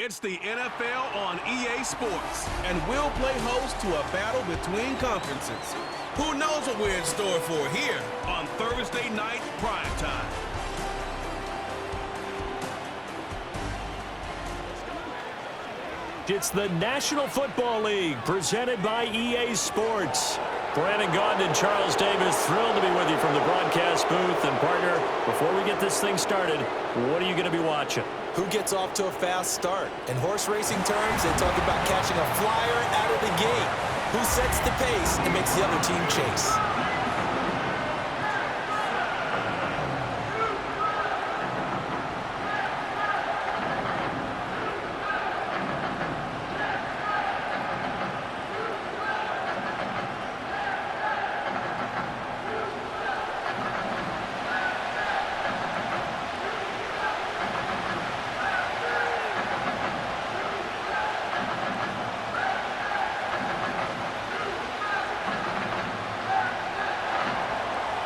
It's the NFL on EA Sports. And we'll play host to a battle between conferences. Who knows what we're in store for here on Thursday Night Primetime. It's the National Football League presented by EA Sports. Brandon Gaudin and Charles Davis, thrilled to be with you from the broadcast booth. And partner, before we get this thing started, what are you going to be watching? Who gets off to a fast start? In horse racing terms, they talk about catching a flyer out of the gate. Who sets the pace and makes the other team chase?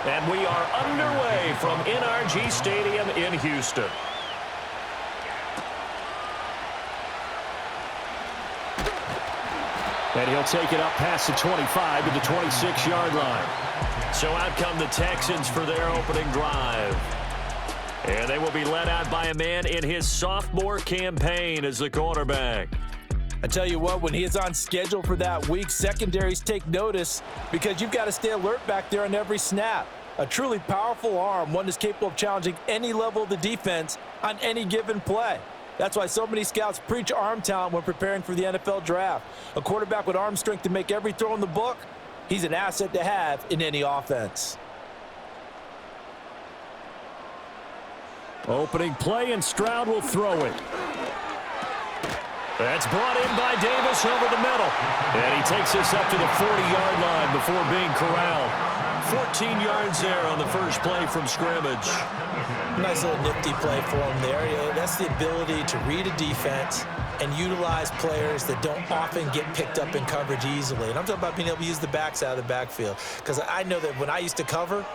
And we are underway from NRG Stadium in Houston. And he'll take it up past the 25 to the 26-yard line. So out come the Texans for their opening drive. And they will be led out by a man in his sophomore campaign as the quarterback. I tell you what, when he is on schedule for that week, secondaries take notice because you've got to stay alert back there on every snap. A truly powerful arm, one that's capable of challenging any level of the defense on any given play. That's why so many scouts preach arm talent when preparing for the NFL draft. A quarterback with arm strength to make every throw in the book, he's an asset to have in any offense. Opening play, and Stroud will throw it. That's brought in by Davis over the middle. And he takes us up to the 40-yard line before being corralled. 14 yards there on the first play from scrimmage. Nice little nifty play for him there. That's the ability to read a defense and utilize players that don't often get picked up in coverage easily. And I'm talking about being able to use the backs out of the backfield. Because I know that when I used to cover,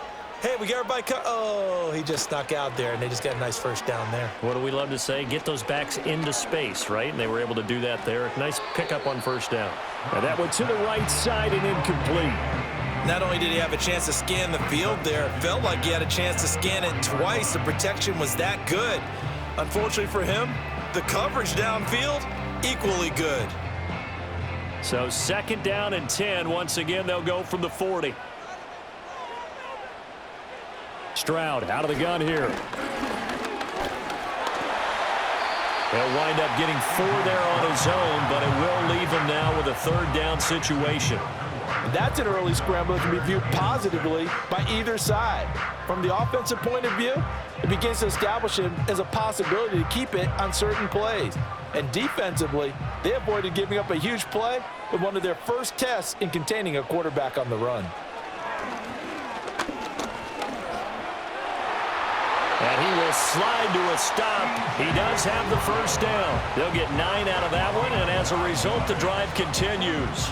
hey, we got everybody oh, he just snuck out there, and they just got a nice first down there. What do we love to say? Get those backs into space, right? And they were able to do that there. Nice pickup on first down. And that went to the right side and incomplete. Not only did he have a chance to scan the field there, it felt like he had a chance to scan it twice. The protection was that good. Unfortunately for him, the coverage downfield, equally good. So second down and 10. Once again, they'll go from the 40. Stroud out of the gun here. He'll wind up getting 4 there on his own, but it will leave him now with a third down situation. That's an early scramble that can be viewed positively by either side. From the offensive point of view, it begins to establish him as a possibility to keep it on certain plays. And defensively, they avoided giving up a huge play with one of their first tests in containing a quarterback on the run. And he will slide to a stop. He does have the first down. They'll get 9 out of that one, and as a result, the drive continues.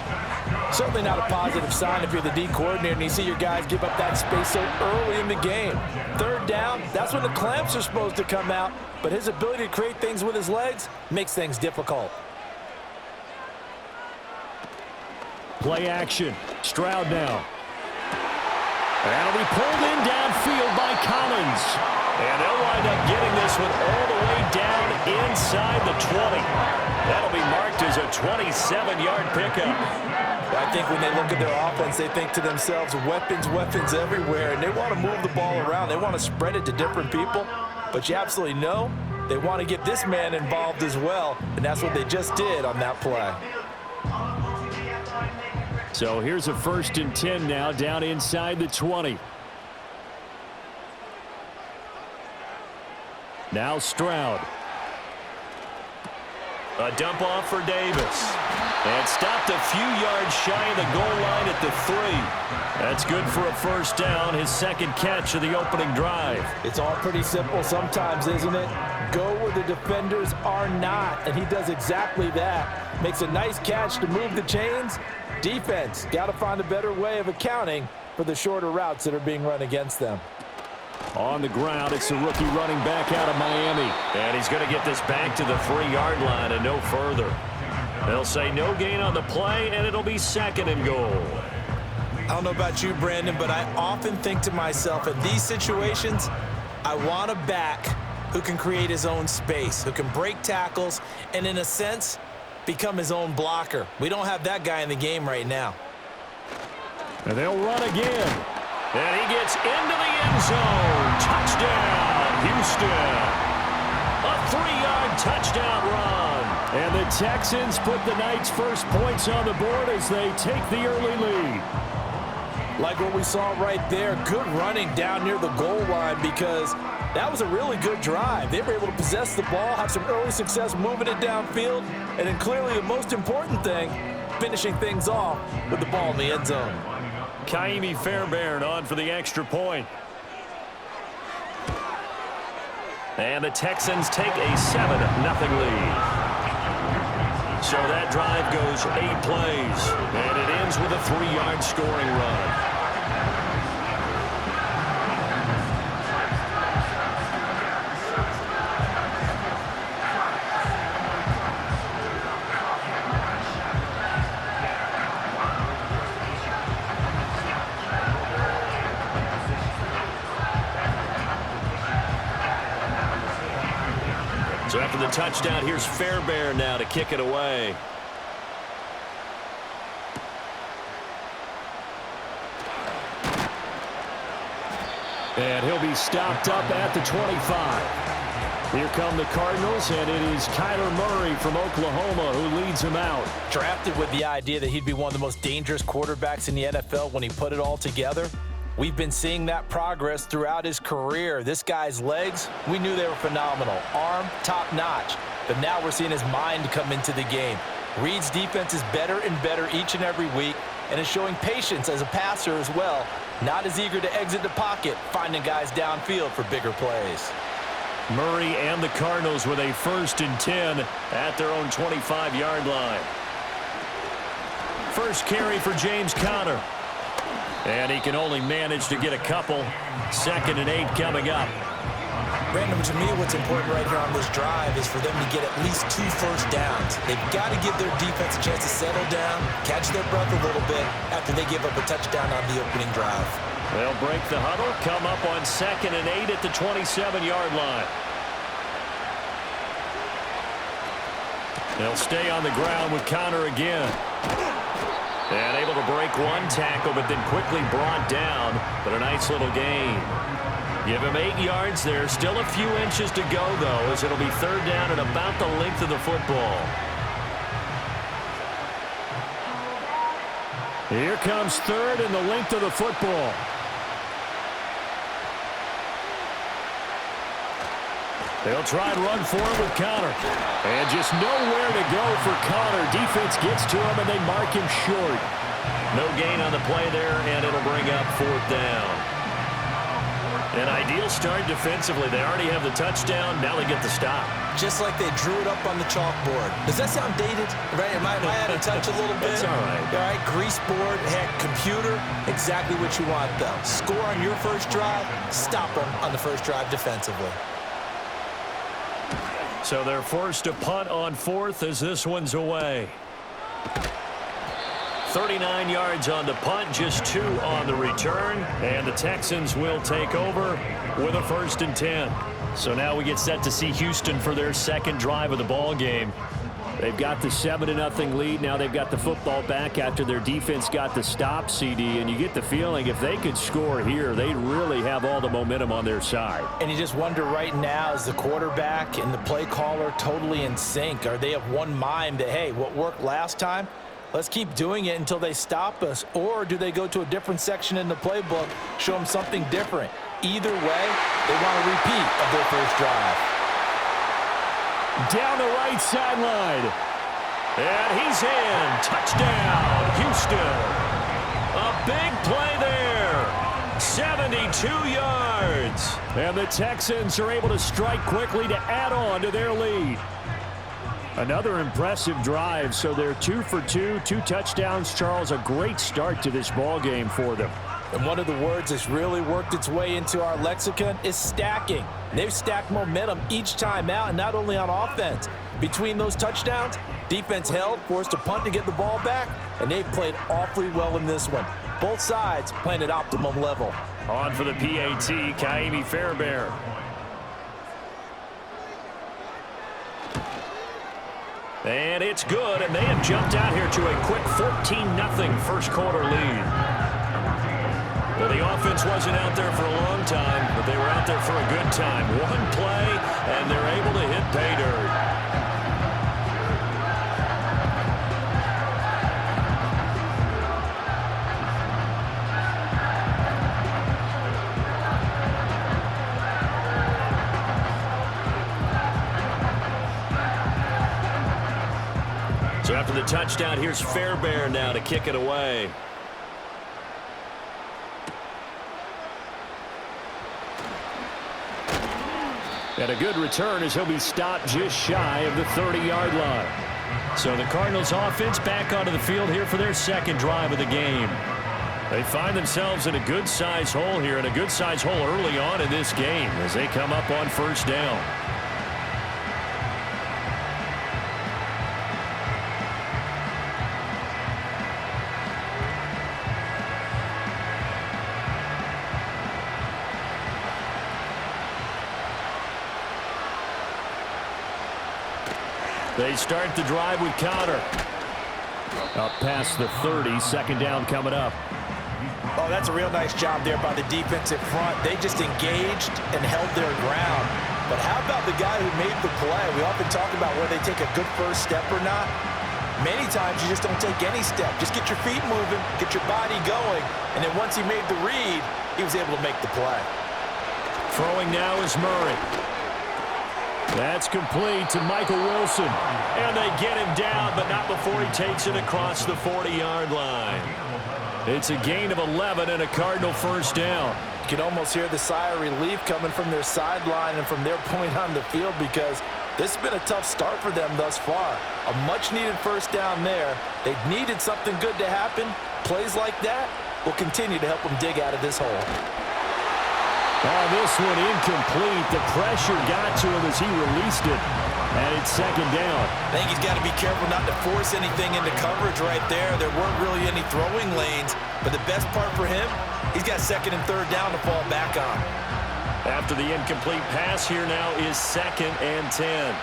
Certainly not a positive sign if you're the D coordinator and you see your guys give up that space so early in the game. Third down, that's when the clamps are supposed to come out, but his ability to create things with his legs makes things difficult. Play action. Stroud now. That'll be pulled in downfield by Collins. And they'll wind up getting this one all the way down inside the 20. That'll be marked as a 27-yard pickup. I think when they look at their offense, they think to themselves, weapons, weapons everywhere, and they want to move the ball around. They want to spread it to different people, but you absolutely know they want to get this man involved as well, and that's what they just did on that play. So here's a 1st and 10 now, down inside the 20. Now Stroud. A dump off for Davis. And stopped a few yards shy of the goal line at the 3. That's good for a first down, his second catch of the opening drive. It's all pretty simple sometimes, isn't it? Go where the defenders are not, and he does exactly that. Makes a nice catch to move the chains. Defense got to find a better way of accounting for the shorter routes that are being run against them. On the ground, it's the rookie running back out of Miami. And he's going to get this back to the 3-yard line and no further. They'll say no gain on the play, and it'll be 2nd and goal. I don't know about you, Brandon, but I often think to myself, in these situations, I want a back who can create his own space, who can break tackles, and in a sense, become his own blocker. We don't have that guy in the game right now. And they'll run again. And he gets into the end zone. Touchdown, Houston. A 3-yard touchdown run. And the Texans put the night's first points on the board as they take the early lead. Like what we saw right there, good running down near the goal line because that was a really good drive. They were able to possess the ball, have some early success moving it downfield, and then clearly the most important thing, finishing things off with the ball in the end zone. Kaimi Fairbairn on for the extra point. And the Texans take a 7-0 lead. So that drive goes 8 plays, and it ends with a 3-yard scoring run. So after the touchdown, here's Fairbairn now to kick it away. And he'll be stopped up at the 25. Here come the Cardinals, and it is Kyler Murray from Oklahoma who leads him out. Drafted with the idea that he'd be one of the most dangerous quarterbacks in the NFL when he put it all together. We've been seeing that progress throughout his career. This guy's legs, we knew they were phenomenal. Arm, top-notch. But now we're seeing his mind come into the game. Reed's defense is better and better each and every week, and is showing patience as a passer as well. Not as eager to exit the pocket, finding guys downfield for bigger plays. Murray and the Cardinals with a 1st and 10 at their own 25-yard line. First carry for James Conner. And he can only manage to get a couple. 2nd and 8 coming up. Brandon, to me, what's important right here on this drive is for them to get at least 2 first downs. They've got to give their defense a chance to settle down, catch their breath a little bit after they give up a touchdown on the opening drive. They'll break the huddle, come up on 2nd and 8 at the 27-yard line. They'll stay on the ground with Conner again. And able to break one tackle, but then quickly brought down. But a nice little gain. Give him 8 yards there. Still a few inches to go, though, as it'll be 3rd down and about the length of the football. Here comes 3rd and the length of the football. They'll try and run for him with Conner. And just nowhere to go for Conner. Defense gets to him, and they mark him short. No gain on the play there, and it'll bring up 4th down. An ideal start defensively. They already have the touchdown. Now they get the stop. Just like they drew it up on the chalkboard. Does that sound dated? Right? Am I out of touch a little bit? That's all right. All right, grease board, heck, computer, exactly what you want, though. Score on your first drive, stop them on the first drive defensively. So they're forced to punt on 4th as this one's away. 39 yards on the punt, just 2 on the return. And the Texans will take over with a 1st and 10. So now we get set to see Houston for their 2nd drive of the ball game. They've got the 7-0 lead. Now they've got the football back after their defense got the stop, CD. And you get the feeling if they could score here, they'd really have all the momentum on their side. And you just wonder right now, is the quarterback and the play caller totally in sync? Are they of one mind that, hey, what worked last time, let's keep doing it until they stop us? Or do they go to a different section in the playbook, show them something different? Either way, they want a repeat of their first drive. Down the right sideline. And he's in. Touchdown, Houston. A big play there. 72 yards. And the Texans are able to strike quickly to add on to their lead. Another impressive drive, so they're 2 for 2, 2 touchdowns. Charles, a great start to this ball game for them. And one of the words that's really worked its way into our lexicon is stacking. They've stacked momentum each time out, and not only on offense. Between those touchdowns, defense held, forced a punt to get the ball back, and they've played awfully well in this one. Both sides playing at optimum level. On for the PAT, Kaimi Fairbairn. And it's good, and they have jumped out here to a quick 14-0 first quarter lead. Well, the offense wasn't out there for a long time, but they were out there for a good time. One play, and they're able to hit pay dirt. So after the touchdown, here's Fairbairn now to kick it away. And a good return as he'll be stopped just shy of the 30-yard line. So the Cardinals offense back onto the field here for their second drive of the game. They find themselves in a good-sized hole here, and a good-sized hole early on in this game as they come up on first down. They start the drive with Connor. Up past the 30, second down coming up. Oh, that's a real nice job there by the defensive front. They just engaged and held their ground. But how about the guy who made the play? We often talk about whether they take a good first step or not. Many times you just don't take any step. Just get your feet moving, get your body going, and then once he made the read, he was able to make the play. Throwing now is Murray. That's complete to Michael Wilson. And they get him down, but not before he takes it across the 40-yard line. It's a gain of 11 and a Cardinal first down. You can almost hear the sigh of relief coming from their sideline and from their point on the field, because this has been a tough start for them thus far. A much-needed first down there. They've needed something good to happen. Plays like that will continue to help them dig out of this hole. Oh, this one incomplete. The pressure got to him as he released it. And it's second down. I think he's got to be careful not to force anything into coverage right there. There weren't really any throwing lanes. But the best part for him, he's got second and third down to fall back on. After the incomplete pass, here now is second and 10.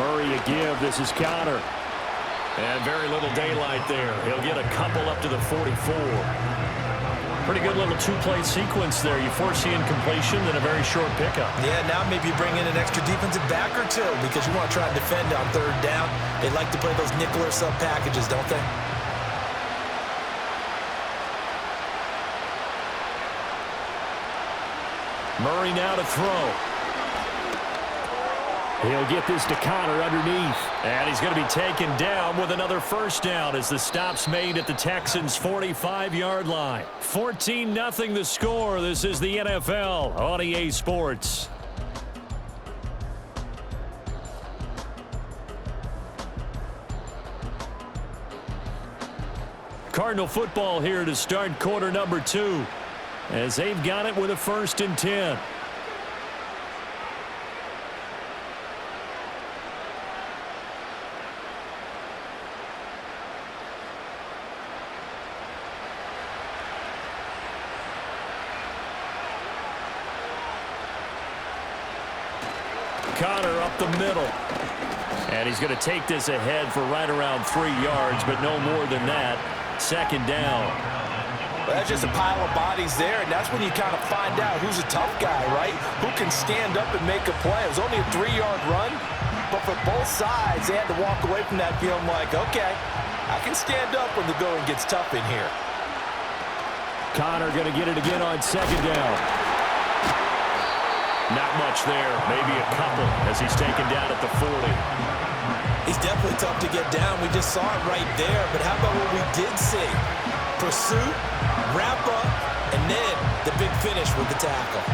Murray a give. This is Connor. And very little daylight there. He'll get a couple up to the 44. Pretty good little two-play sequence there. You force the incompletion, then a very short pickup. Yeah, now maybe you bring in an extra defensive back or two because you want to try and defend on third down. They like to play those nickel or sub packages, don't they? Murray now to throw. He'll get this to Connor underneath. And he's going to be taken down with another first down as the stop's made at the Texans' 45-yard line. 14-0 the score. This is the NFL on EA Sports. Cardinal football here to start quarter number 2 as they've got it with a 1st and 10. Connor up the middle. And he's going to take this ahead for right around 3 yards, but no more than that. Second down. Well, that's just a pile of bodies there, and that's when you kind of find out who's a tough guy, right? Who can stand up and make a play. It was only a 3-yard run, but for both sides, they had to walk away from that feeling like, okay, I can stand up when the going gets tough in here. Connor going to get it again on second down. Not much there, maybe a couple as he's taken down at the 40. He's definitely tough to get down. We just saw it right there, but how about what we did see? Pursuit, wrap up, and then the big finish with the tackle.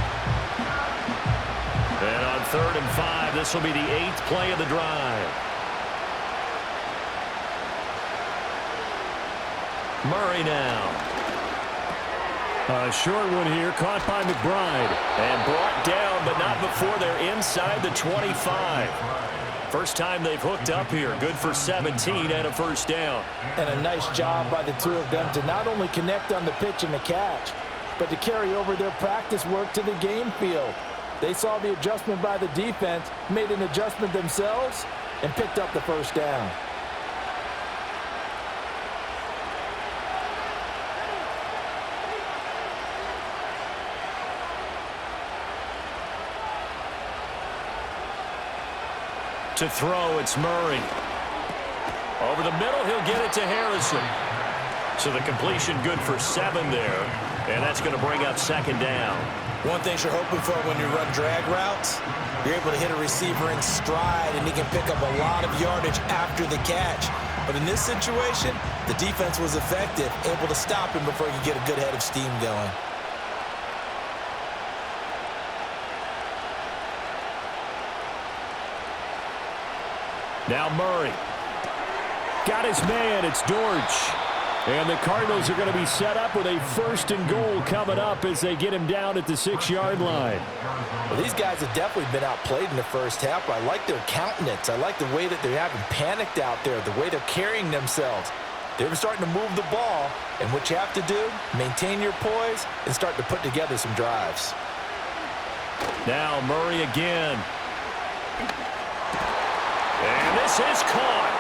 And on 3rd and 5, this will be the 8th play of the drive. Murray now. A short one here, caught by McBride. And brought down, but not before they're inside the 25. First time they've hooked up here. Good for 17 and a first down. And a nice job by the two of them to not only connect on the pitch and the catch, but to carry over their practice work to the game field. They saw the adjustment by the defense, made an adjustment themselves, and picked up the first down. To throw, it's Murray. Over the middle, he'll get it to Harrison. So the completion good for 7 there, and that's going to bring up second down. One thing you're hoping for when you run drag routes, you're able to hit a receiver in stride, and he can pick up a lot of yardage after the catch. But in this situation, the defense was effective, able to stop him before he could get a good head of steam going. Now Murray. Got his man. It's Dortch. And the Cardinals are going to be set up with a 1st and goal coming up as they get him down at the 6-yard line. Well, these guys have definitely been outplayed in the first half. I like their countenance. I like the way that they're having panicked out there, the way they're carrying themselves. They're starting to move the ball, and what you have to do, maintain your poise and start to put together some drives. Now Murray again. And this is caught.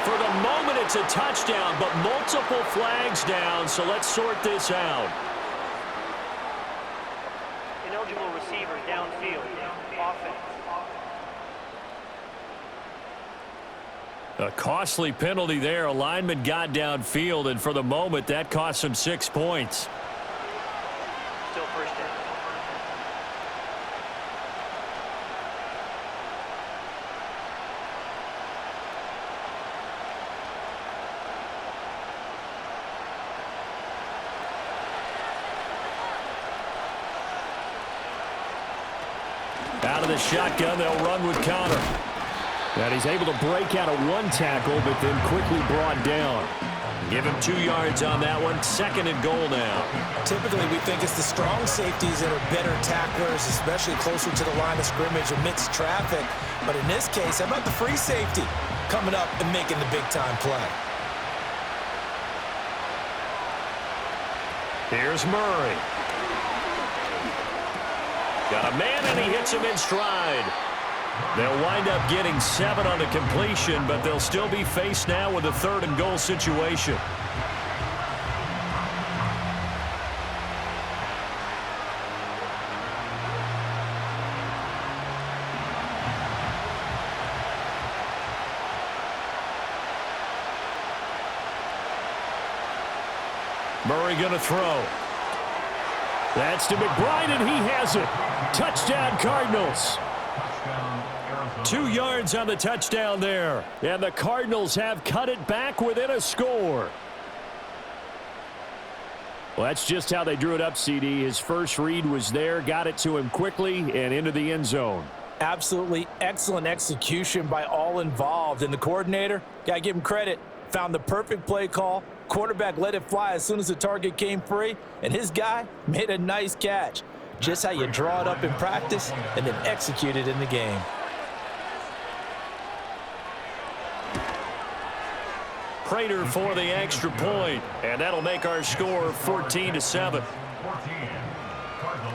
For the moment, it's a touchdown, but multiple flags down, so let's sort this out. Ineligible receiver downfield. Offense. A costly penalty there. A lineman got downfield, and for the moment, that cost him 6 points. Still first down. Out of the shotgun, they'll run with Connor. And he's able to break out of 1 tackle, but then quickly brought down. Give him 2 yards on that one. 2nd and goal now. Typically, we think it's the strong safeties that are better tacklers, especially closer to the line of scrimmage amidst traffic. But in this case, how about the free safety coming up and making the big-time play? Here's Murray. Got a man, and he hits him in stride. They'll wind up getting 7 on the completion, but they'll still be faced now with a 3rd and goal situation. Murray going to throw. That's to McBride, and he has it. Touchdown, Cardinals. 2 yards on the touchdown there. And the Cardinals have cut it back within a score. Well, that's just how they drew it up, CD. His first read was there, got it to him quickly, and into the end zone. Absolutely excellent execution by all involved. And the coordinator, got to give him credit, found the perfect play call. Quarterback let it fly as soon as the target came free, and his guy made a nice catch. Just how you draw it up in practice and then execute it in the game. Prater for the extra point, and that'll make our score 14-7.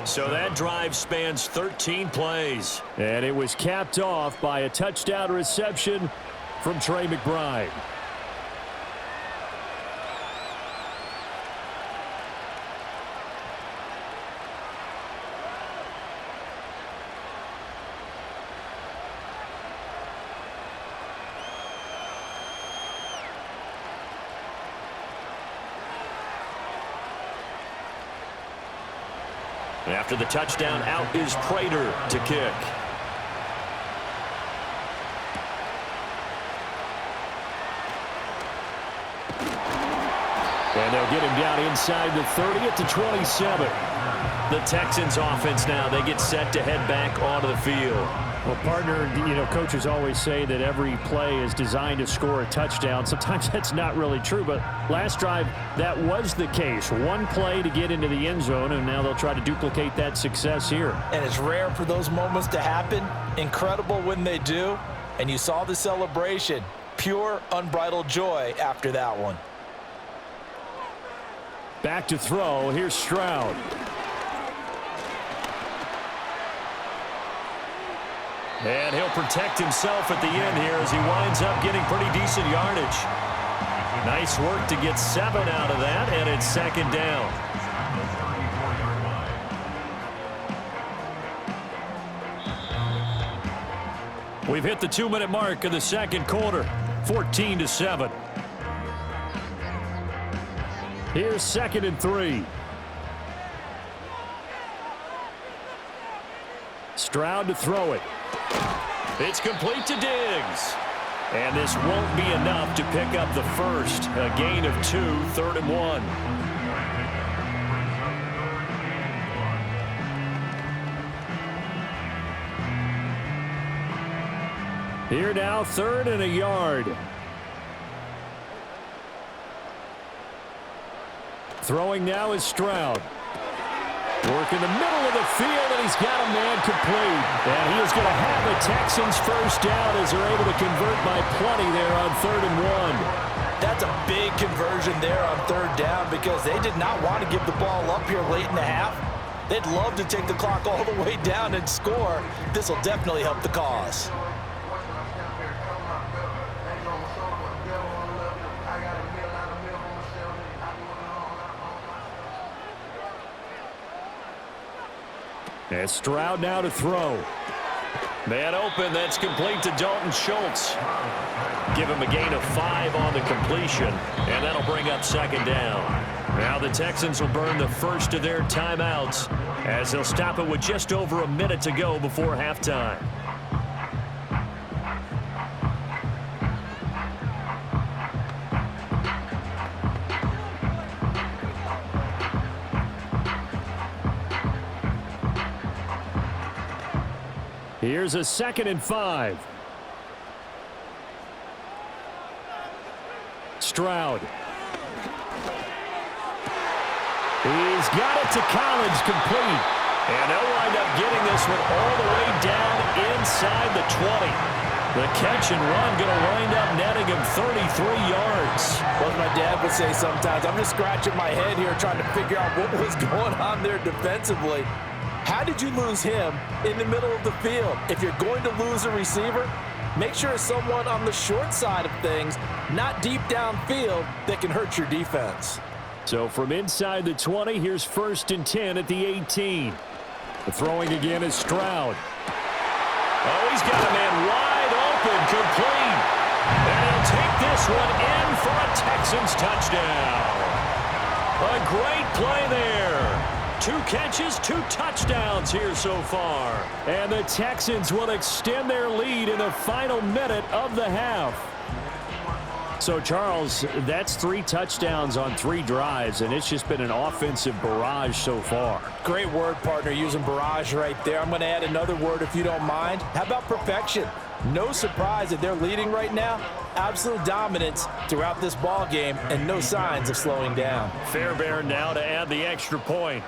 So that drive spans 13 plays. And it was capped off by a touchdown reception from Trey McBride. After the touchdown, out is Prater to kick. And they'll get him down inside the 30 at the 27. The Texans offense now, they get set to head back onto the field. Well, partner, coaches always say that every play is designed to score a touchdown. Sometimes that's not really true, but last drive, that was the case. One play to get into the end zone, and now they'll try to duplicate that success here. And it's rare for those moments to happen. Incredible when they do. And you saw the celebration. Pure, unbridled joy after that one. Back to throw. Here's Stroud. And he'll protect himself at the end here as he winds up getting pretty decent yardage. Nice work to get 7 out of that, and it's second down. We've hit the 2-minute mark of the second quarter, 14-7. Here's 2nd and 3. Stroud to throw it. It's complete to Diggs. And this won't be enough to pick up the first. A gain of 2, 3rd and 1. Here now, 3rd and a yard. Throwing now is Stroud. Work in the middle of the field, and he's got a man complete. And he is going to have the Texans first down as they're able to convert by plenty there on 3rd and 1. That's a big conversion there on 3rd down because they did not want to give the ball up here late in the half. They'd love to take the clock all the way down and score. This will definitely help the cause. And Stroud now to throw. Man open, that's complete to Dalton Schultz. Give him a gain of 5 on the completion, and that'll bring up 2nd down. Now the Texans will burn the first of their timeouts as they'll stop it with just over a minute to go before halftime. Here's a 2nd and 5. Stroud. He's got it to Collins, complete. And they'll wind up getting this one all the way down inside the 20. The catch and run going to wind up netting him 33 yards. Well, as my dad would say sometimes, I'm just scratching my head here trying to figure out what was going on there defensively. How did you lose him in the middle of the field? If you're going to lose a receiver, make sure it's someone on the short side of things, not deep downfield, that can hurt your defense. So from inside the 20, here's 1st and 10 at the 18. The throwing again is Stroud. Oh, he's got a man wide open, complete. And he'll take this one in for a Texans touchdown. A great play there. 2 catches, 2 touchdowns here so far. And the Texans will extend their lead in the final minute of the half. So, Charles, that's 3 touchdowns on 3 drives, and it's just been an offensive barrage so far. Great word, partner, using barrage right there. I'm going to add another word if you don't mind. How about perfection? No surprise that they're leading right now. Absolute dominance throughout this ball game and no signs of slowing down. Fairbairn now to add the extra point.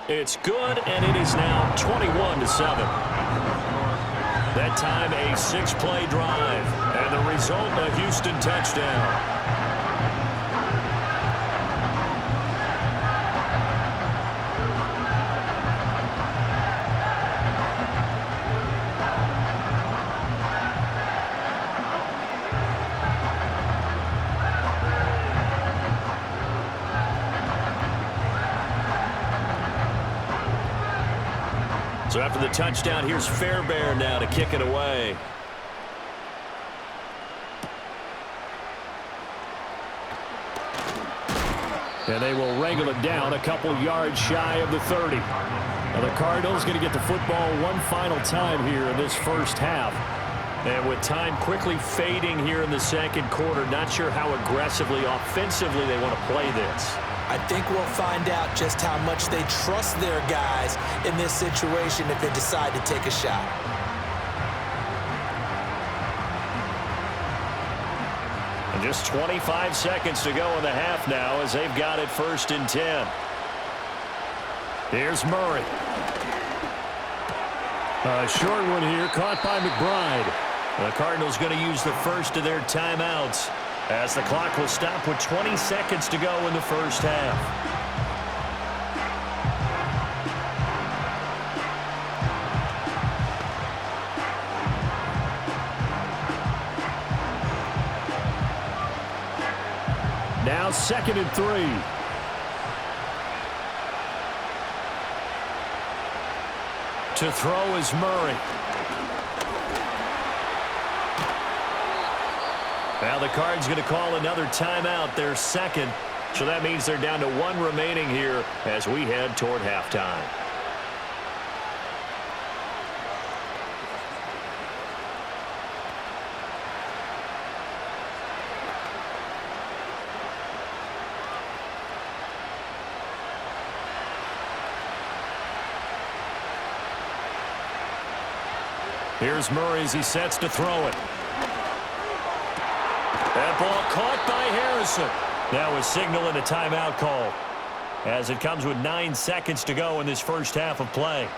It's good, and it is now 21-7. That time a 6-play drive, and the result a Houston touchdown. So after the touchdown, here's Fairbairn now to kick it away. And they will wrangle it down a couple yards shy of the 30. Now the Cardinals going to get the football one final time here in this first half. And with time quickly fading here in the second quarter, not sure how aggressively, offensively they want to play this. I think we'll find out just how much they trust their guys in this situation if they decide to take a shot. And just 25 seconds to go in the half now as they've got it 1st and 10. Here's Murray. A short one here, caught by McBride. The Cardinals going to use the first of their timeouts as the clock will stop with 20 seconds to go in the first half. Now 2nd and 3. To throw is Murray. Now the Cards going to call another timeout, their second. So that means they're down to 1 remaining here as we head toward halftime. Here's Murray as he sets to throw it. That ball caught by Harrison. Now a signal and a timeout call as it comes with 9 seconds to go in this first half of play.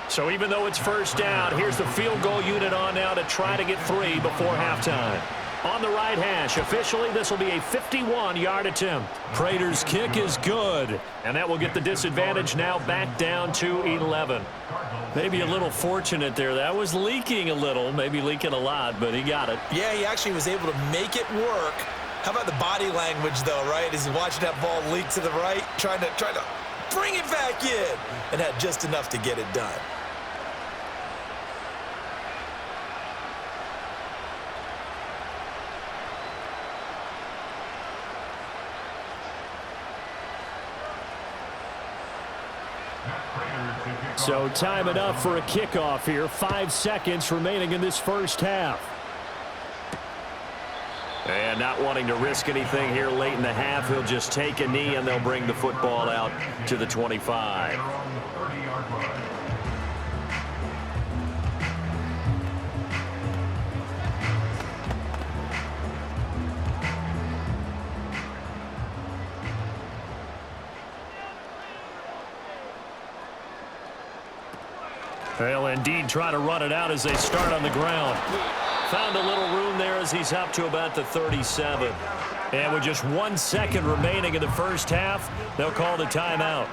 So even though it's first down, here's the field goal unit on now to try to get 3 before halftime. On the right hash, officially, this will be a 51-yard attempt. Prater's kick is good, and that will get the disadvantage now back down to 11. Maybe a little fortunate there. That was leaking a little, maybe leaking a lot, but he got it. Yeah, he actually was able to make it work. How about the body language, though, right? As he's watching that ball leak to the right, trying to bring it back in, and had just enough to get it done. So time enough for a kickoff here. 5 seconds remaining in this first half. And not wanting to risk anything here late in the half, he'll just take a knee and they'll bring the football out to the 25. They'll indeed try to run it out as they start on the ground. Found a little room there as he's up to about the 37. And with just 1 second remaining in the first half, they'll call the timeout.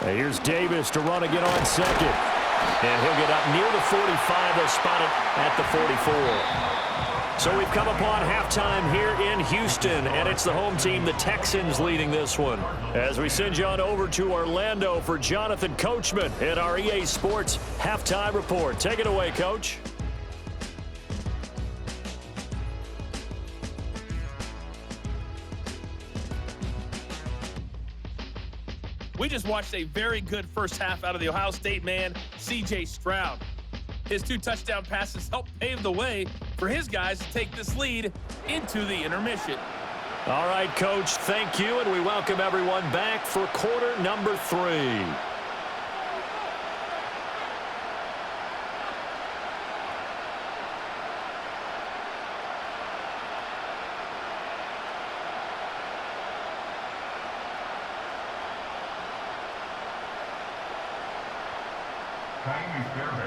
Here's Davis to run again on second. And he'll get up near the 45. They'll spot it at the 44. So we've come upon halftime here in Houston, and it's the home team, the Texans, leading this one. As we send you on over to Orlando for Jonathan Coachman at our EA Sports Halftime Report. Take it away, Coach. We just watched a very good first half out of the Ohio State man, C.J. Stroud. His 2 touchdown passes helped pave the way for his guys to take this lead into the intermission. All right, Coach, thank you, and we welcome everyone back for quarter number 3.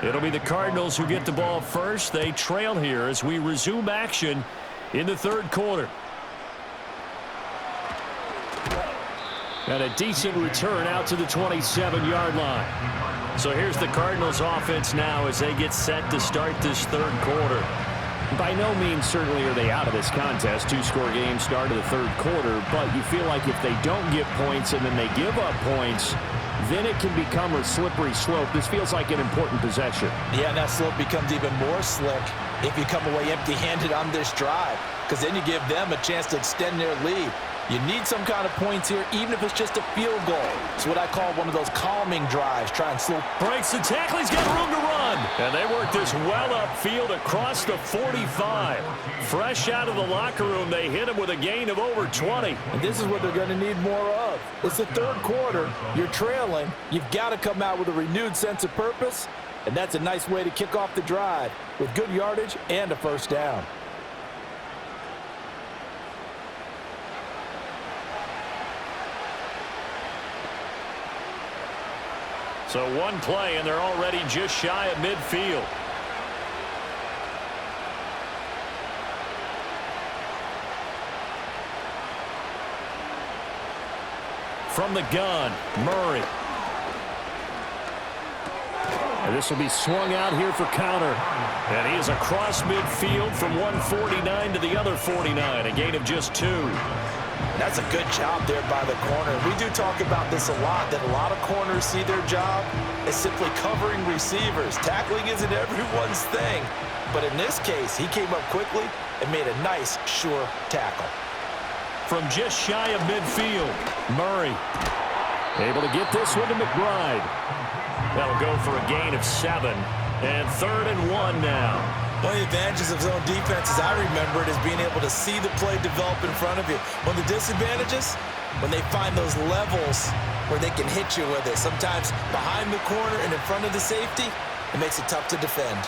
It'll be the Cardinals who get the ball first. They trail here as we resume action in the third quarter. And a decent return out to the 27-yard line. So here's the Cardinals offense now as they get set to start this third quarter. By no means certainly are they out of this contest. Two-score game start of the third quarter, but you feel like if they don't get points and then they give up points, then it can become a slippery slope. This feels like an important possession. Yeah, and that slope becomes even more slick if you come away empty-handed on this drive, because then you give them a chance to extend their lead. You need some kind of points here, even if it's just a field goal. It's what I call one of those calming drives. Try and slow. Breaks the tackle. He's got room to run. And they work this well upfield across the 45. Fresh out of the locker room, they hit him with a gain of over 20. And this is what they're going to need more of. It's the third quarter. You're trailing. You've got to come out with a renewed sense of purpose. And that's a nice way to kick off the drive with good yardage and a first down. So one play, and they're already just shy of midfield. From the gun, Murray. And this will be swung out here for counter. And he is across midfield from 149 to the other 49, a gain of just 2. That's a good job there by the corner. We do talk about this a lot, that a lot of corners see their job as simply covering receivers. Tackling isn't everyone's thing. But in this case, he came up quickly and made a nice, sure tackle. From just shy of midfield, Murray able to get this one to McBride. That'll go for a gain of 7. And 3rd and 1 now. One of the advantages of zone defense, as I remember it, is being able to see the play develop in front of you. One of the disadvantages, when they find those levels where they can hit you with it. Sometimes behind the corner and in front of the safety, it makes it tough to defend.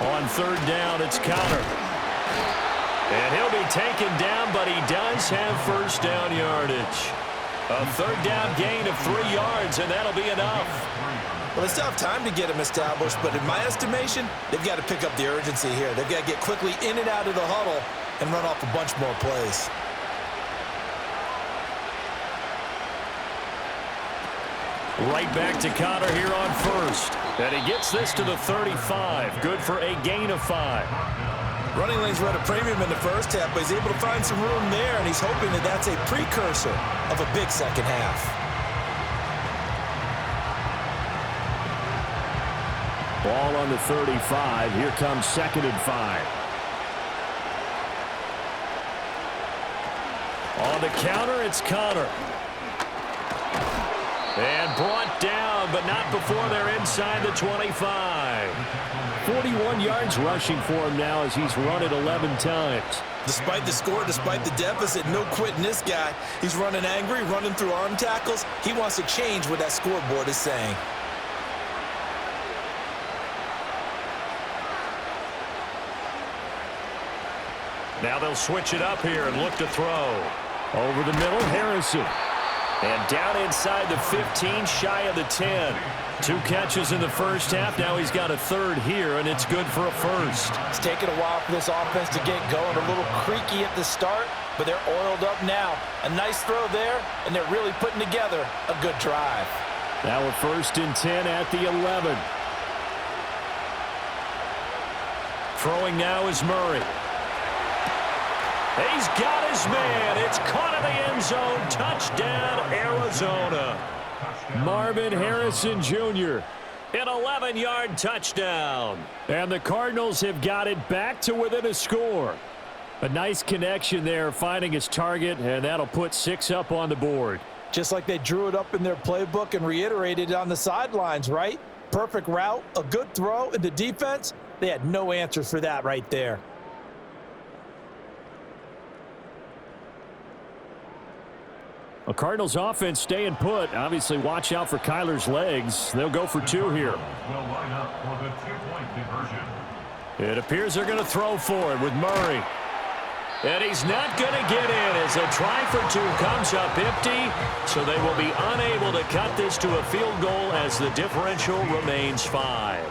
On 3rd down, it's counter. And he'll be taken down, but he does have first down yardage. A 3rd down gain of 3 yards, and that'll be enough. Well, they still have time to get him established, but in my estimation, they've got to pick up the urgency here. They've got to get quickly in and out of the huddle and run off a bunch more plays. Right back to Connor here on 1st. And he gets this to the 35. Good for a gain of 5. Running lanes were at a premium in the first half, but he's able to find some room there, and he's hoping that that's a precursor of a big second half. Ball on the 35. Here comes 2nd and 5. On the counter, it's Connor. And brought down, but not before they're inside the 25. 41 yards rushing for him now as he's run it 11 times. Despite the score, despite the deficit, no quitting this guy. He's running angry, running through arm tackles. He wants to change what that scoreboard is saying. Now they'll switch it up here and look to throw. Over the middle, Harrison. And down inside the 15, shy of the 10. 2 catches in the first half. Now he's got a 3rd here, and it's good for a 1st. It's taken a while for this offense to get going. A little creaky at the start, but they're oiled up now. A nice throw there, and they're really putting together a good drive. Now a 1st and 10 at the 11. Throwing now is Murray. He's got his man. It's caught in the end zone. Touchdown, Arizona. Marvin Harrison Jr. An 11-yard touchdown. And the Cardinals have got it back to within a score. A nice connection there, finding his target, and that'll put 6 up on the board. Just like they drew it up in their playbook and reiterated it on the sidelines, right? Perfect route, a good throw, and the defense, they had no answers for that right there. A Cardinals offense staying put. Obviously, watch out for Kyler's legs. They'll go for 2 here. It appears they're going to throw for it with Murray. And he's not going to get in as a try for 2 comes up empty. So they will be unable to cut this to a field goal as the differential remains 5.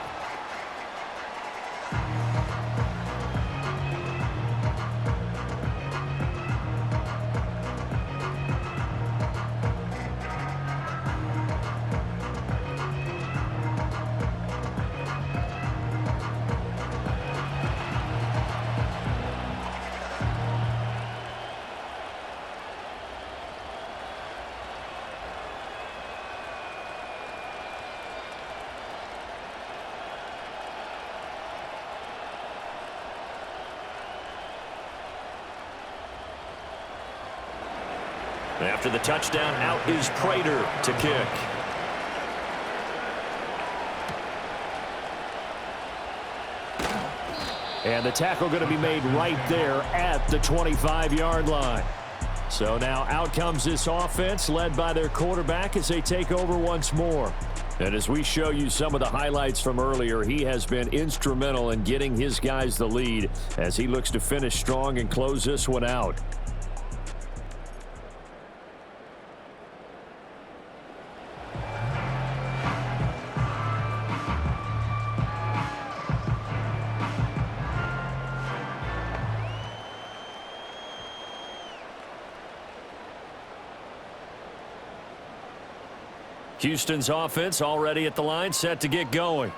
After the touchdown, out is Prater to kick. And the tackle going to be made right there at the 25-yard line. So now out comes this offense led by their quarterback as they take over once more. And as we show you some of the highlights from earlier, he has been instrumental in getting his guys the lead as he looks to finish strong and close this one out. Houston's offense already at the line, set to get going.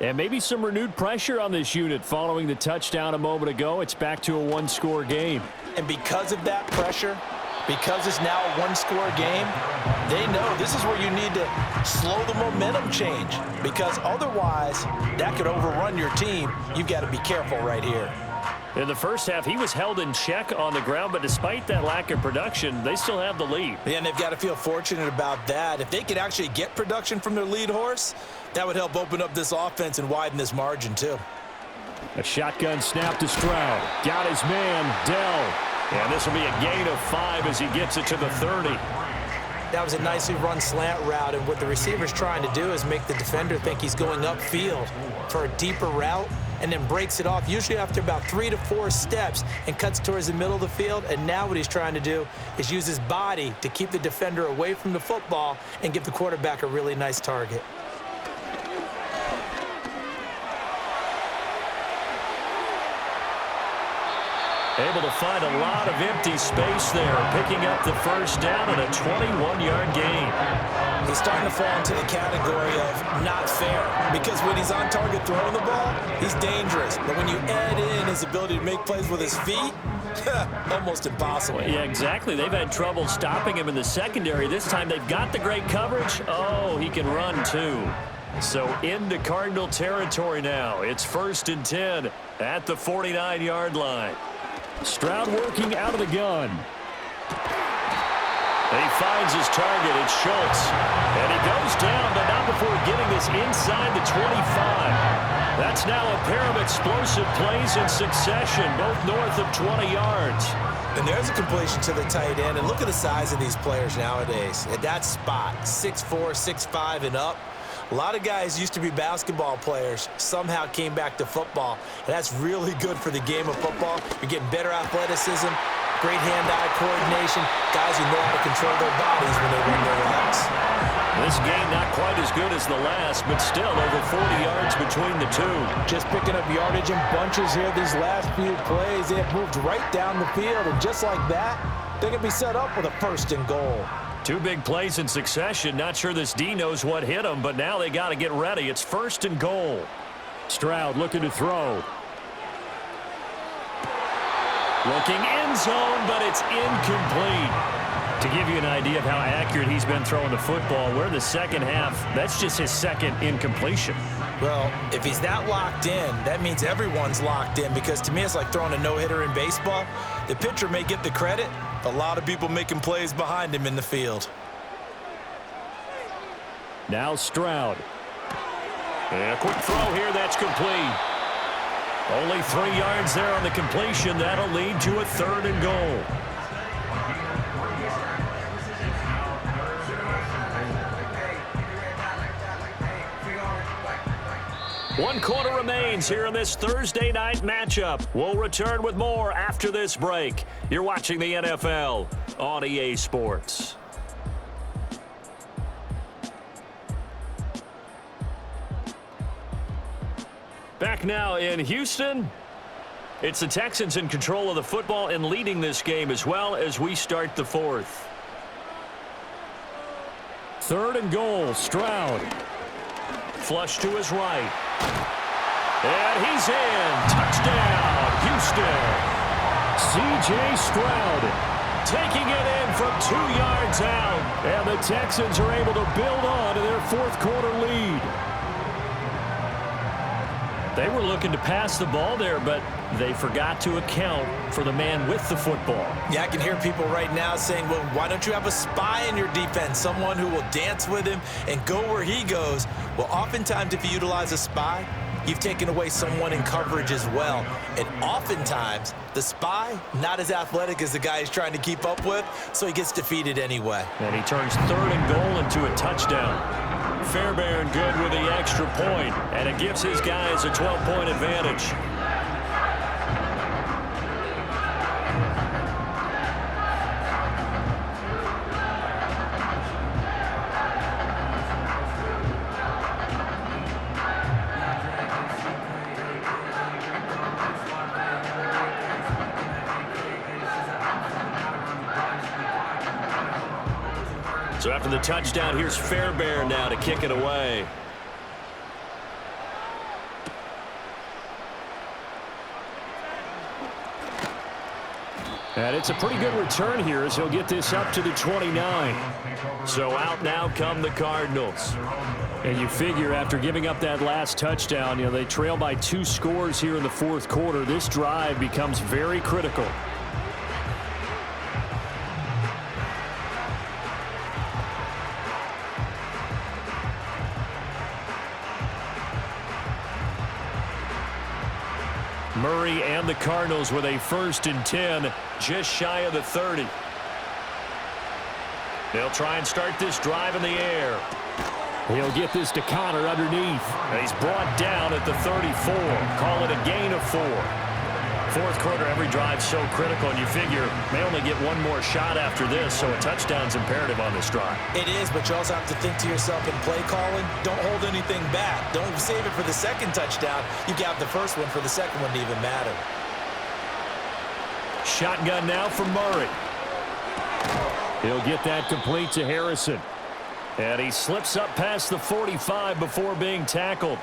And maybe some renewed pressure on this unit following the touchdown a moment ago. It's back to a one-score game. And because of that pressure, because it's now a one-score game, they know this is where you need to slow the momentum change, because otherwise that could overrun your team. You've got to be careful right here. In the first half, he was held in check on the ground, but despite that lack of production, they still have the lead. Yeah, and they've got to feel fortunate about that. If they could actually get production from their lead horse, that would help open up this offense and widen this margin too. A shotgun snap to Stroud. Got his man, Dell. And this will be a gain of 5 as he gets it to the 30. That was a nicely run slant route, and what the receiver's trying to do is make the defender think he's going upfield for a deeper route, and then breaks it off, usually after about 3 to 4 steps, and cuts towards the middle of the field. And now what he's trying to do is use his body to keep the defender away from the football and give the quarterback a really nice target. Able to find a lot of empty space there, picking up the first down and a 21-yard gain. He's starting to fall into the category of not fair, because when he's on target throwing the ball, he's dangerous. But when you add in his ability to make plays with his feet, almost impossible. Yeah, exactly. They've had trouble stopping him in the secondary. This time they've got the great coverage. Oh, he can run too. So into Cardinal territory now. It's 1st and 10 at the 49-yard line. Stroud working out of the gun. And he finds his target. It's Schultz. And he goes down, but not before getting this inside the 25. That's now a pair of explosive plays in succession, both north of 20 yards. And there's a completion to the tight end. And look at the size of these players nowadays. At that spot, 6'4", 6'5", and up. A lot of guys used to be basketball players, somehow came back to football, and that's really good for the game of football. You're getting better athleticism, great hand-eye coordination, guys who know how to control their bodies when they run their routes. This game not quite as good as the last, but still over 40 yards between the two. Just picking up yardage in bunches here these last few plays. They have moved right down the field, and just like that, they can be set up with a 1st and goal. 2 big plays in succession. Not sure this D knows what hit him, but now they got to get ready. It's 1st and goal. Stroud looking to throw. Looking end zone, but it's incomplete. To give you an idea of how accurate he's been throwing the football, we're in the second half. That's just his 2nd incompletion. Well, if he's that locked in, that means everyone's locked in, because to me it's like throwing a no-hitter in baseball. The pitcher may get the credit, a lot of people making plays behind him in the field. Now Stroud. And a quick throw here that's complete. Only 3 yards there on the completion. That'll lead to a 3rd and goal. One quarter remains here in this Thursday night matchup. We'll return with more after this break. You're watching the NFL on EA Sports. Back now in Houston. It's the Texans in control of the football and leading this game as well as we start the 4th. 3rd and goal, Stroud. Flush to his right. And he's in. Touchdown, Houston. C.J. Stroud taking it in from 2 yards out. And the Texans are able to build on to their 4th quarter lead. They were looking to pass the ball there, but they forgot to account for the man with the football. Yeah, I can hear people right now saying, well, why don't you have a spy in your defense, someone who will dance with him and go where he goes? Well, oftentimes if you utilize a spy, you've taken away someone in coverage as well. And oftentimes, the spy, not as athletic as the guy he's trying to keep up with, so he gets defeated anyway. And he turns 3rd and goal into a touchdown. Fairbairn good with the extra point, and it gives his guys a 12-point advantage. So after the touchdown, here's Fairbairn now to kick it away. And it's a pretty good return here as he'll get this up to the 29. So out now come the Cardinals. And you figure after giving up that last touchdown, they trail by 2 scores here in the 4th quarter. This drive becomes very critical. Murray and the Cardinals with a 1st and 10, just shy of the 30. They'll try and start this drive in the air. He'll get this to Connor underneath. He's brought down at the 34. Call it a gain of 4. 4th quarter, every drive so critical, and you figure may only get one more shot after this, so a touchdown's imperative on this drive. It is, but you also have to think to yourself in play calling, don't hold anything back. Don't save it for the 2nd touchdown. You got the 1st one for the 2nd one to even matter. Shotgun now for Murray. He'll get that complete to Harrison. And he slips up past the 45 before being tackled.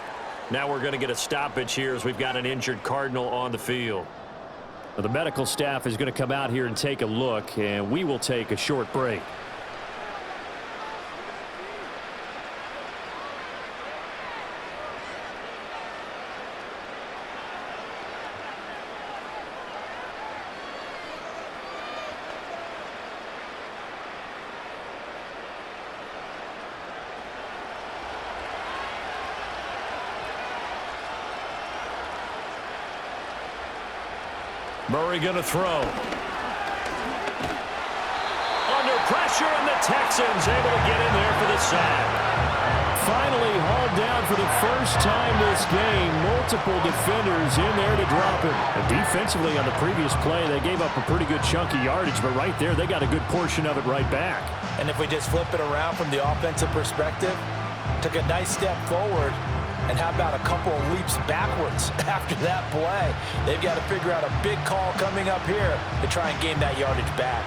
Now we're going to get a stoppage here as we've got an injured Cardinal on the field. Well, the medical staff is going to come out here and take a look, and we will take a short break. Murray going to throw. Under pressure, and the Texans able to get in there for the sack. Finally hauled down for the first time this game. Multiple defenders in there to drop him. And defensively on the previous play, they gave up a pretty good chunk of yardage, but right there, they got a good portion of it right back. And if we just flip it around from the offensive perspective, took a nice step forward, and how about a couple of leaps backwards after that play? They've got to figure out a big call coming up here to try and gain that yardage back.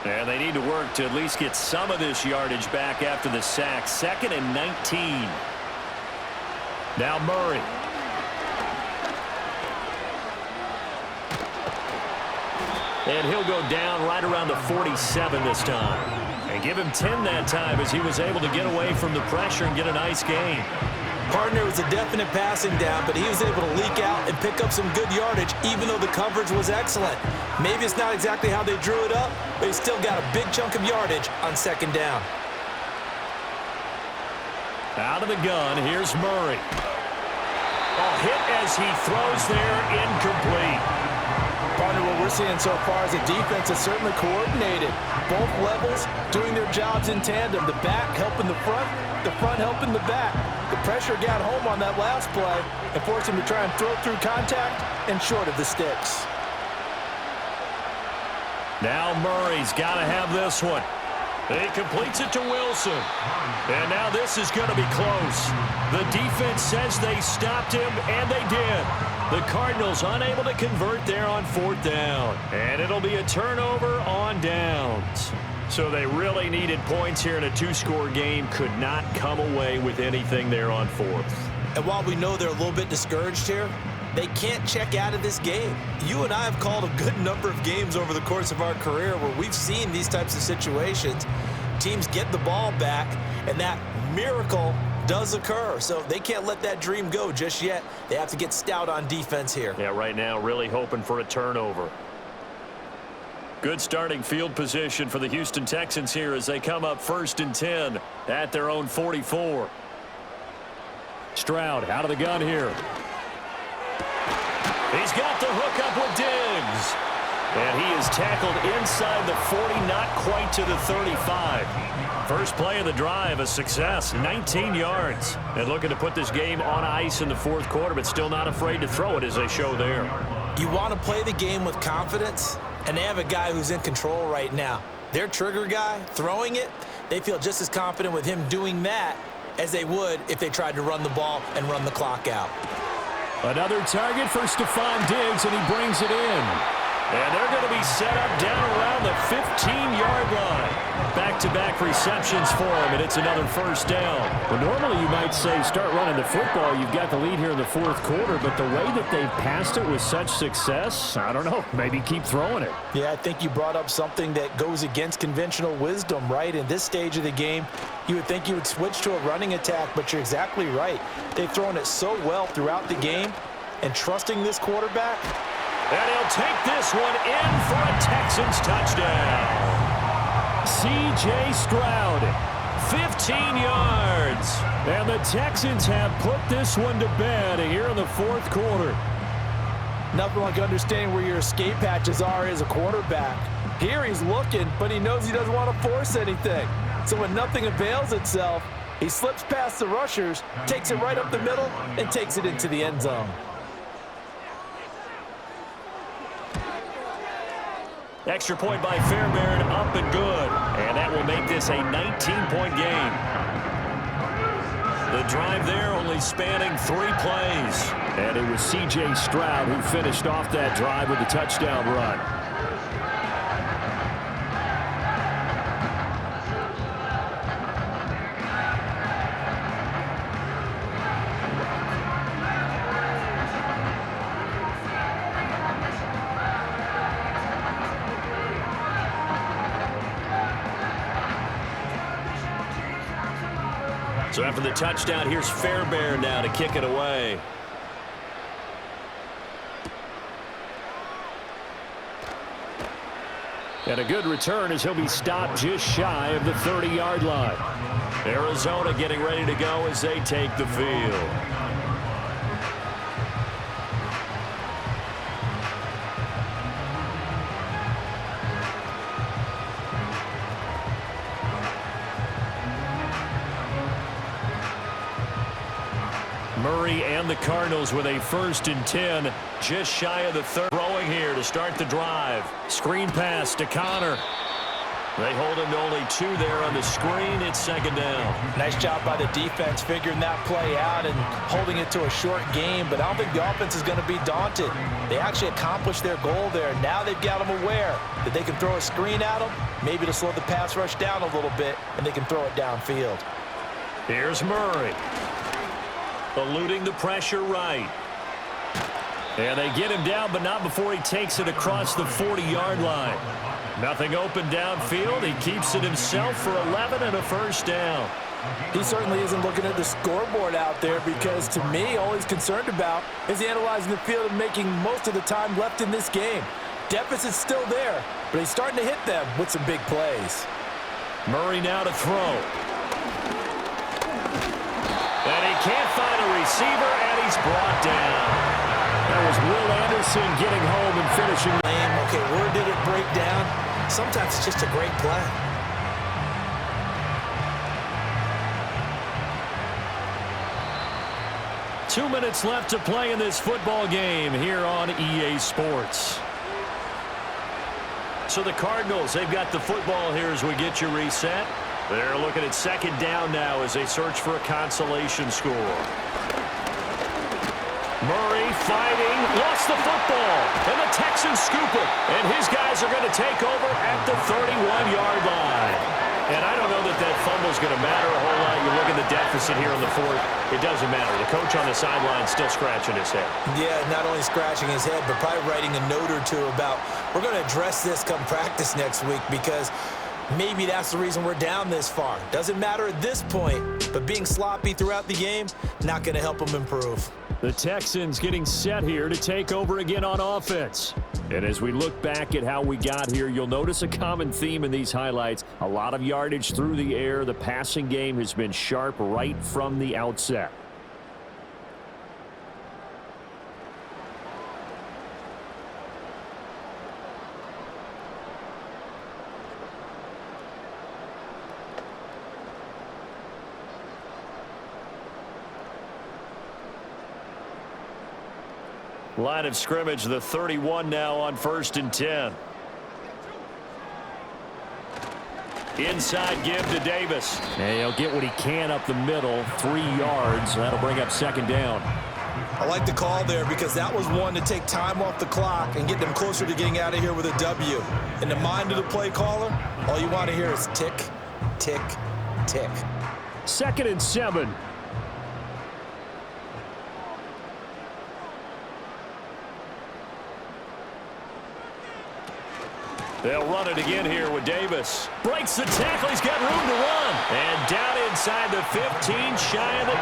And they need to work to at least get some of this yardage back after the sack. 2nd and 19. Now Murray. And he'll go down right around the 47 this time. And give him 10 that time as he was able to get away from the pressure and get a nice gain. Partner was a definite passing down, but he was able to leak out and pick up some good yardage, even though the coverage was excellent. Maybe it's not exactly how they drew it up, but he still got a big chunk of yardage on 2nd down. Out of the gun, here's Murray. A hit as he throws there, incomplete. Partner, what we're seeing so far is the defense is certainly coordinated. Both levels doing their jobs in tandem. The back helping the front helping the back. The pressure got home on that last play and forced him to try and throw through contact and short of the sticks. Now Murray's got to have this one. He completes it to Wilson. And now this is going to be close. The defense says they stopped him, and they did. The Cardinals unable to convert there on 4th down. And it'll be a turnover on downs. So they really needed points here in a 2-score game. Could not come away with anything there on 4th. And while we know they're a little bit discouraged here, they can't check out of this game. You and I have called a good number of games over the course of our career where we've seen these types of situations. teams get the ball back, and that miracle does occur. So they can't let that dream go just yet. They have to get stout on defense here. Yeah, right now really hoping for a turnover. Good starting field position for the Houston Texans here as they come up 1st and 10 at their own 44. Stroud out of the gun here. He's got the hookup with Diggs. And he is tackled inside the 40, not quite to the 35. First play of the drive, a success, 19 yards. And looking to put this game on ice in the 4th quarter, but still not afraid to throw it as they show there. You want to play the game with confidence, and they have a guy who's in control right now. Their trigger guy, throwing it, they feel just as confident with him doing that as they would if they tried to run the ball and run the clock out. Another target for Stephon Diggs, and he brings it in. And they're going to be set up down around the 15-yard line. Back-to-back receptions for him, and it's another first down. Well, normally you might say start running the football. You've got the lead here in the 4th quarter, but the way that they've passed it with such success, I don't know, maybe keep throwing it. Yeah, I think you brought up something that goes against conventional wisdom, right? In this stage of the game, you would think you would switch to a running attack, but you're exactly right. They've thrown it so well throughout the game, and trusting this quarterback. And he'll take this one in for a Texans touchdown. C.J. Stroud, 15 yards. And the Texans have put this one to bed here in the 4th quarter. Nothing like understanding where your escape hatches are as a quarterback. Here he's looking, but he knows he doesn't want to force anything. So when nothing avails itself, he slips past the rushers, takes it right up the middle, and takes it into the end zone. Extra point by Fairbairn, up and good. And that will make this a 19-point game. The drive there only spanning 3 plays. And it was C.J. Stroud who finished off that drive with a touchdown run. So after the touchdown, here's Fairbairn now to kick it away. And a good return as he'll be stopped just shy of the 30-yard line. Arizona getting ready to go as they take the field. Murray and the Cardinals with a 1st and 10, just shy of the 3rd. Throwing here to start the drive. Screen pass to Connor. They hold him to only 2 there on the screen. It's 2nd down. Nice job by the defense figuring that play out and holding it to a short game, but I don't think the offense is going to be daunted. They actually accomplished their goal there. Now they've got them aware that they can throw a screen at them, maybe to slow the pass rush down a little bit, and they can throw it downfield. Here's Murray. Eluding the pressure right. And they get him down, but not before he takes it across the 40-yard line. Nothing open downfield. He keeps it himself for 11 and a first down. He certainly isn't looking at the scoreboard out there because, to me, all he's concerned about is analyzing the field and making most of the time left in this game. Deficit's still there, but he's starting to hit them with some big plays. Murray now to throw. And he can't find a receiver, and he's brought down. That was Will Anderson getting home and finishing. Okay, where did it break down? Sometimes it's just a great play. Two minutes left to play in this football game here on EA Sports. So the Cardinals, they've got the football here as we get you reset. They're looking at 2nd down now as they search for a consolation score. Murray fighting, lost the football, and the Texans scoop it. And his guys are going to take over at the 31-yard line. And I don't know that that fumble's going to matter a whole lot. You look at the deficit here in the 4th, it doesn't matter. The coach on the sideline still scratching his head. Yeah, not only scratching his head, but probably writing a note or two about, we're going to address this come practice next week because Maybe that's the reason we're down this far. Doesn't matter at this point, but being sloppy throughout the game, not going to help them improve. The Texans getting set here to take over again on offense. And as we look back at how we got here, you'll notice a common theme in these highlights. A lot of yardage through the air. The passing game has been sharp right from the outset. Line of scrimmage, the 31 now on 1st and 10. Inside give to Davis. And he'll get what he can up the middle, 3 yards. That'll bring up 2nd down. I like the call there because that was one to take time off the clock and get them closer to getting out of here with a W. In the mind of the play caller, all you want to hear is tick, tick, tick. 2nd and 7. They'll run it again here with Davis. Breaks the tackle. He's got room to run. And down inside the 15, shy of the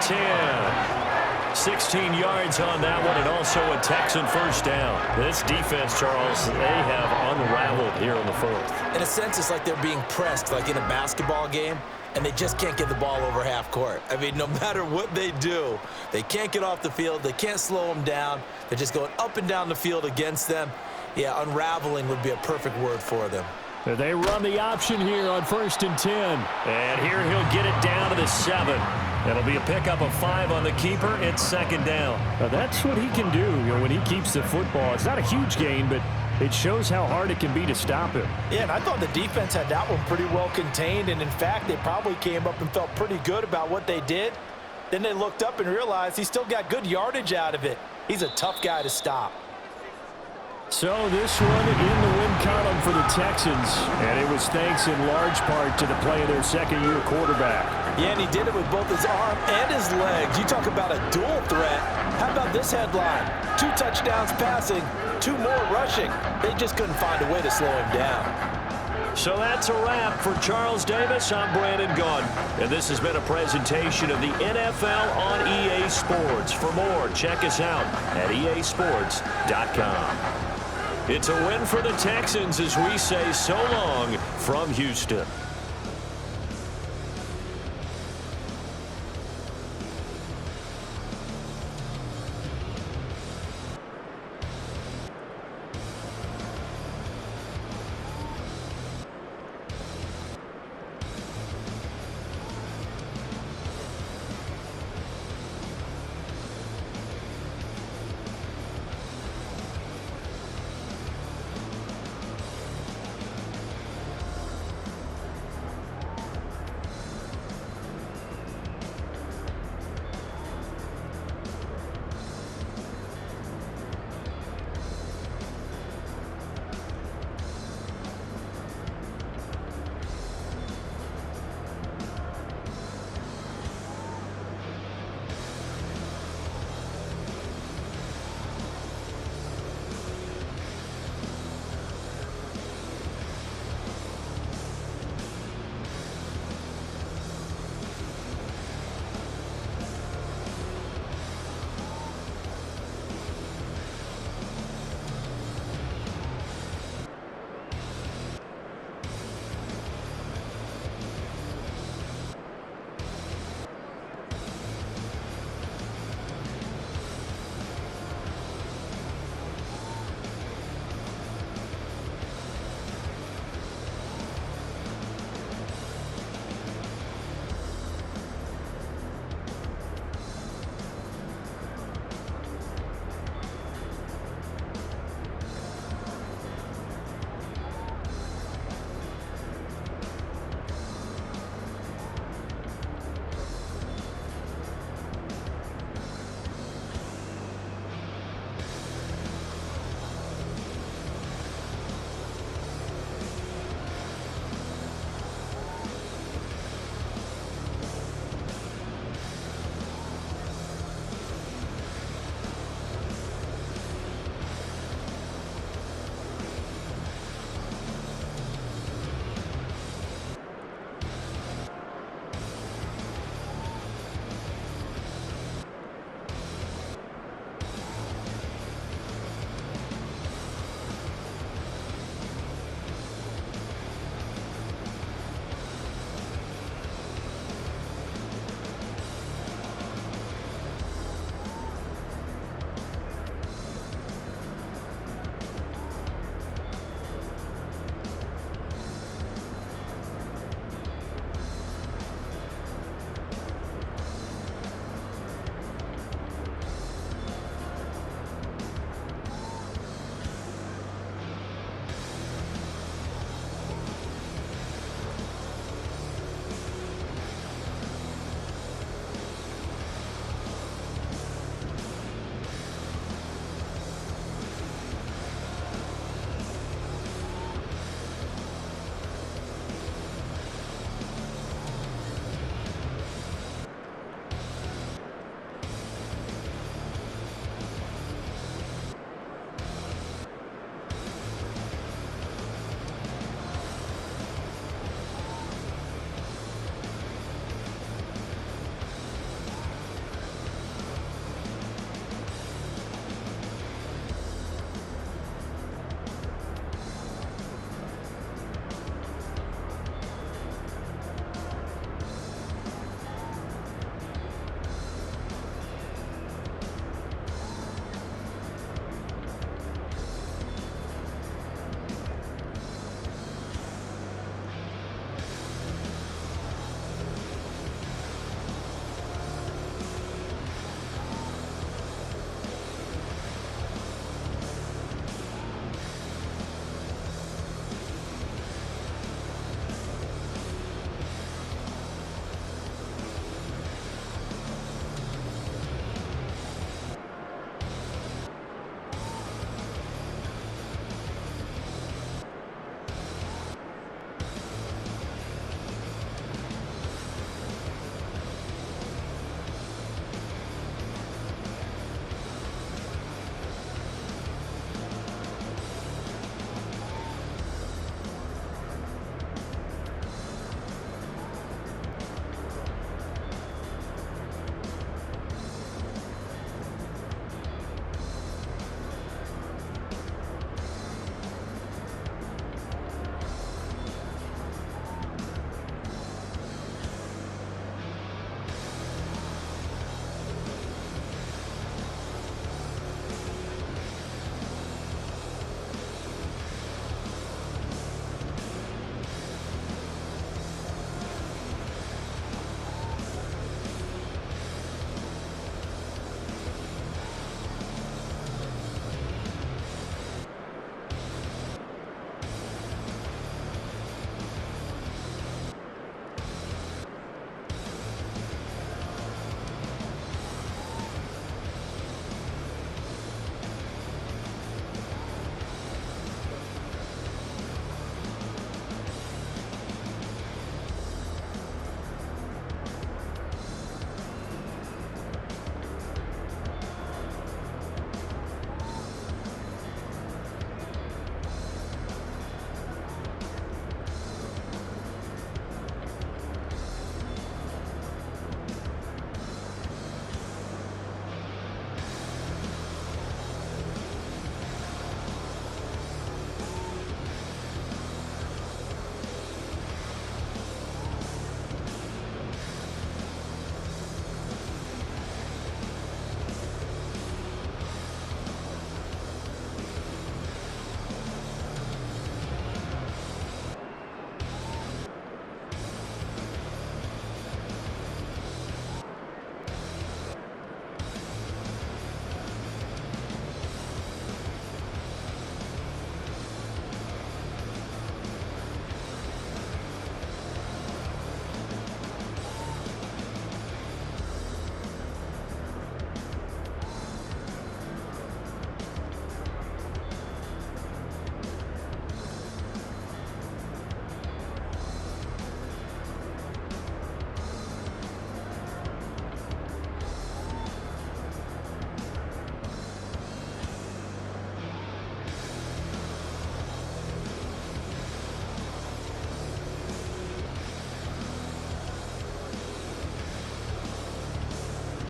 10. 16 yards on that one, and also a Texan 1st down. This defense, Charles, they have unraveled here in the 4th. In a sense, it's like they're being pressed, like in a basketball game, and they just can't get the ball over half court. I mean, no matter what they do, they can't get off the field. They can't slow them down. They're just going up and down the field against them. Yeah, unraveling would be a perfect word for them. They run the option here on 1st and 10. And here he'll get it down to the 7. That'll be a pickup of 5 on the keeper. It's 2nd down. Now that's what he can do, when he keeps the football. It's not a huge gain, but it shows how hard it can be to stop him. Yeah, and I thought the defense had that one pretty well contained. And, in fact, they probably came up and felt pretty good about what they did. Then they looked up and realized he still got good yardage out of it. He's a tough guy to stop. So this one in the win column for the Texans, and it was thanks in large part to the play of their 2nd-year quarterback. Yeah, and he did it with both his arm and his legs. You talk about a dual threat. How about this headline? 2 touchdowns passing, 2 more rushing. They just couldn't find a way to slow him down. So that's a wrap for Charles Davis. I'm Brandon Gaudin, and this has been a presentation of the NFL on EA Sports. For more, check us out at easports.com. It's a win for the Texans as we say so long from Houston.